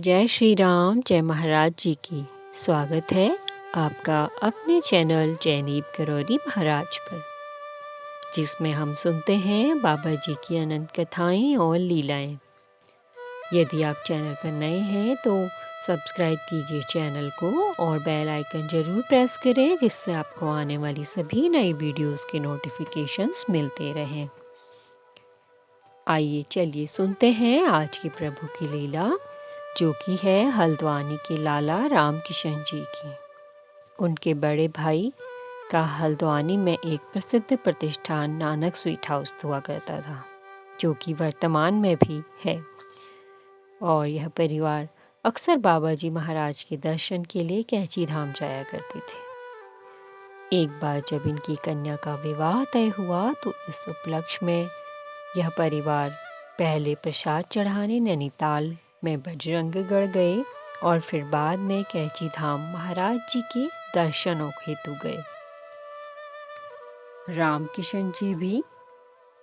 जय श्री राम, जय महाराज जी की। स्वागत है आपका अपने चैनल जैनीब करौरी महाराज पर, जिसमें हम सुनते हैं बाबा जी की अनंत कथाएं और लीलाएं। यदि आप चैनल पर नए हैं तो सब्सक्राइब कीजिए चैनल को और बेल आइकन ज़रूर प्रेस करें, जिससे आपको आने वाली सभी नई वीडियोस के नोटिफिकेशंस मिलते रहें। आइए चलिए सुनते हैं आज की प्रभु की लीला, जो कि है हल्द्वानी के लाला राम किशन जी की। उनके बड़े भाई का हल्द्वानी में एक प्रसिद्ध प्रतिष्ठान नानक स्वीट हाउस हुआ करता था, जो कि वर्तमान में भी है। और यह परिवार अक्सर बाबा जी महाराज के दर्शन के लिए कैंची धाम जाया करते थे। एक बार जब इनकी कन्या का विवाह तय हुआ तो इस उपलक्ष्य में यह परिवार पहले प्रसाद चढ़ाने नैनीताल में बजरंगगढ़ गए और फिर बाद में कैंची धाम महाराज जी के दर्शनों हेतु गए। राम किशन जी भी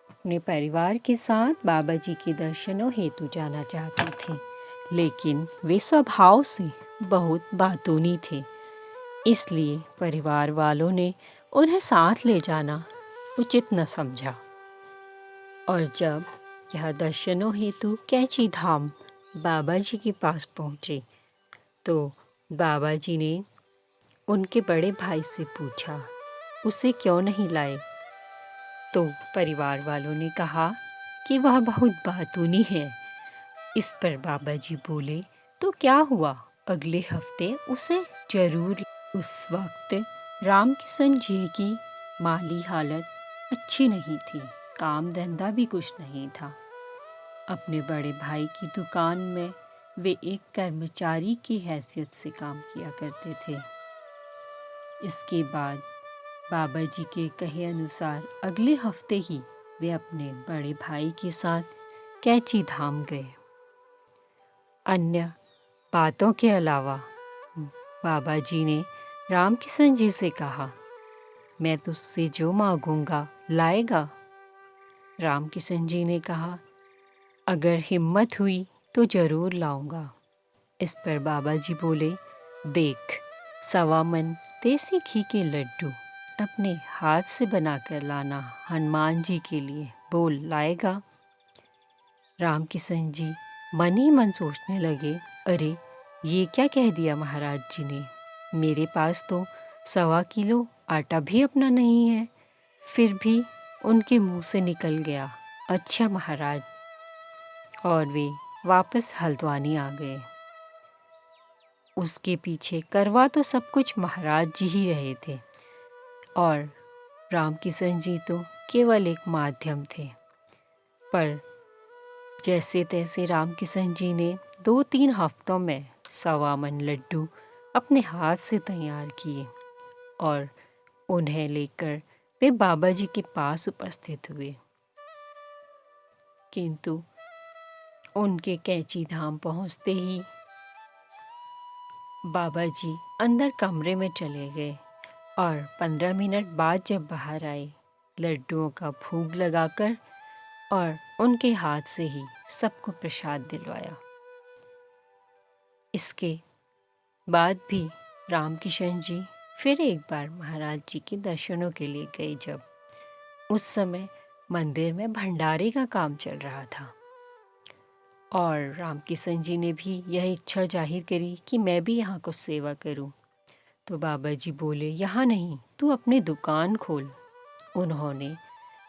अपने परिवार के साथ बाबा जी के दर्शनों हेतु जाना चाहते थे, लेकिन वे स्वभाव से बहुत बातूनी थे, इसलिए परिवार वालों ने उन्हें साथ ले जाना उचित न समझा। और जब यह दर्शनों हेतु कैंची धाम बाबा जी के पास पहुँचे तो बाबा जी ने उनके बड़े भाई से पूछा, उसे क्यों नहीं लाए? तो परिवार वालों ने कहा कि वह बहुत बातूनी है। इस पर बाबा जी बोले, तो क्या हुआ, अगले हफ्ते उसे जरूर। उस वक्त राम किशन जी की माली हालत अच्छी नहीं थी, काम धंधा भी कुछ नहीं था। अपने बड़े भाई की दुकान में वे एक कर्मचारी की हैसियत से काम किया करते थे। इसके बाद बाबा जी के कहे अनुसार अगले हफ्ते ही वे अपने बड़े भाई के साथ कैंची धाम गए। अन्य बातों के अलावा बाबा जी ने राम किशन जी से कहा, मैं तुझसे जो मांगूंगा लाएगा? राम किशन जी ने कहा, अगर हिम्मत हुई तो ज़रूर लाऊंगा। इस पर बाबा जी बोले, देख, 1.25 मन देसी घी के लड्डू अपने हाथ से बनाकर लाना हनुमान जी के लिए, बोल लाएगा? राम किशन जी मन ही मन सोचने लगे, अरे ये क्या कह दिया महाराज जी ने, मेरे पास तो 1.25 किलो आटा भी अपना नहीं है। फिर भी उनके मुंह से निकल गया, अच्छा महाराज। और वे वापस हल्द्वानी आ गए। उसके पीछे करवा तो सब कुछ महाराज जी ही रहे थे, और राम किशन जी तो केवल एक माध्यम थे। पर जैसे तैसे राम किशन जी ने 2-3 हफ्तों में 1.25 मन लड्डू अपने हाथ से तैयार किए और उन्हें लेकर वे बाबा जी के पास उपस्थित हुए। किंतु उनके कैंची धाम पहुँचते ही बाबा जी अंदर कमरे में चले गए और 15 मिनट बाद जब बाहर आए, लड्डुओं का भोग लगाकर और उनके हाथ से ही सबको प्रसाद दिलवाया। इसके बाद भी राम किशन जी फिर एक बार महाराज जी के दर्शनों के लिए गए। जब उस समय मंदिर में भंडारे का काम चल रहा था और राम किशन जी ने भी यह इच्छा जाहिर करी कि मैं भी यहाँ कुछ सेवा करूँ। तो बाबा जी बोले, यहाँ नहीं, तू अपनी दुकान खोल। उन्होंने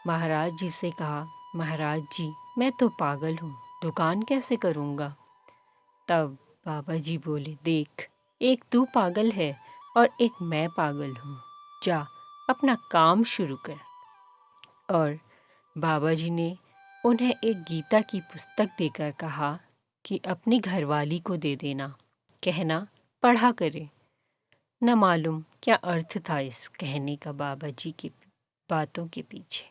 महाराज जी से कहा, महाराज जी मैं तो पागल हूँ, दुकान कैसे करूँगा? तब बाबा जी बोले, देख, एक तू पागल है और एक मैं पागल हूँ, जा अपना काम शुरू कर। और बाबा जी ने उन्हें एक गीता की पुस्तक देकर कहा कि अपनी घरवाली को दे देना, कहना पढ़ा करे। न मालूम क्या अर्थ था इस कहने का बाबा जी की बातों के पीछे।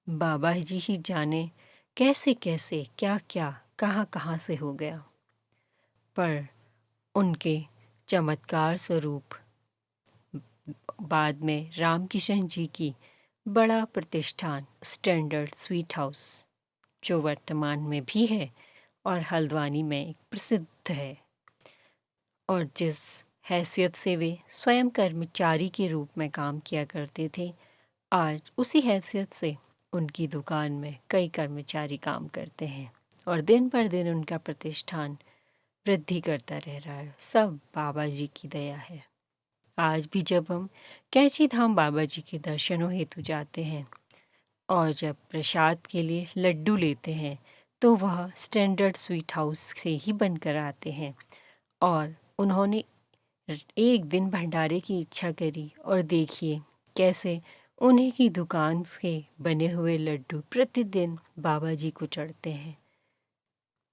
बाबा जी ही जाने कैसे कैसे क्या क्या कहाँ कहाँ से हो गया। पर उनके चमत्कार स्वरूप बाद में राम किशन जी की बड़ा प्रतिष्ठान स्टैंडर्ड स्वीट हाउस, जो वर्तमान में भी है, और हल्द्वानी में एक प्रसिद्ध है। और जिस हैसियत से वे स्वयं कर्मचारी के रूप में काम किया करते थे, आज उसी हैसियत से उनकी दुकान में कई कर्मचारी काम करते हैं और दिन पर दिन उनका प्रतिष्ठान वृद्धि करता रह रहा है। सब बाबा जी की दया है। आज भी जब हम कैंची धाम बाबा जी के दर्शनों हेतु जाते हैं और जब प्रसाद के लिए लड्डू लेते हैं तो वह स्टैंडर्ड स्वीट हाउस से ही बनकर आते हैं। और उन्होंने एक दिन भंडारे की इच्छा करी और देखिए कैसे उन्हीं की दुकान से बने हुए लड्डू प्रतिदिन बाबा जी को चढ़ते हैं।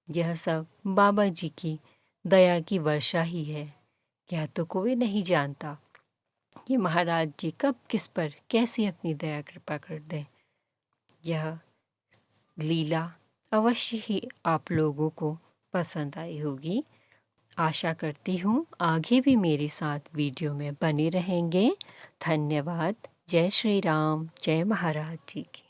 यह सब बाबा जी की दया की वर्षा ही है। यह तो कोई नहीं जानता कि महाराज जी कब किस पर कैसी अपनी दया कृपा कर दें। यह लीला अवश्य ही आप लोगों को पसंद आई होगी। आशा करती हूँ आगे भी मेरे साथ वीडियो में बने रहेंगे। धन्यवाद। जय श्री राम, जय महाराज जी की।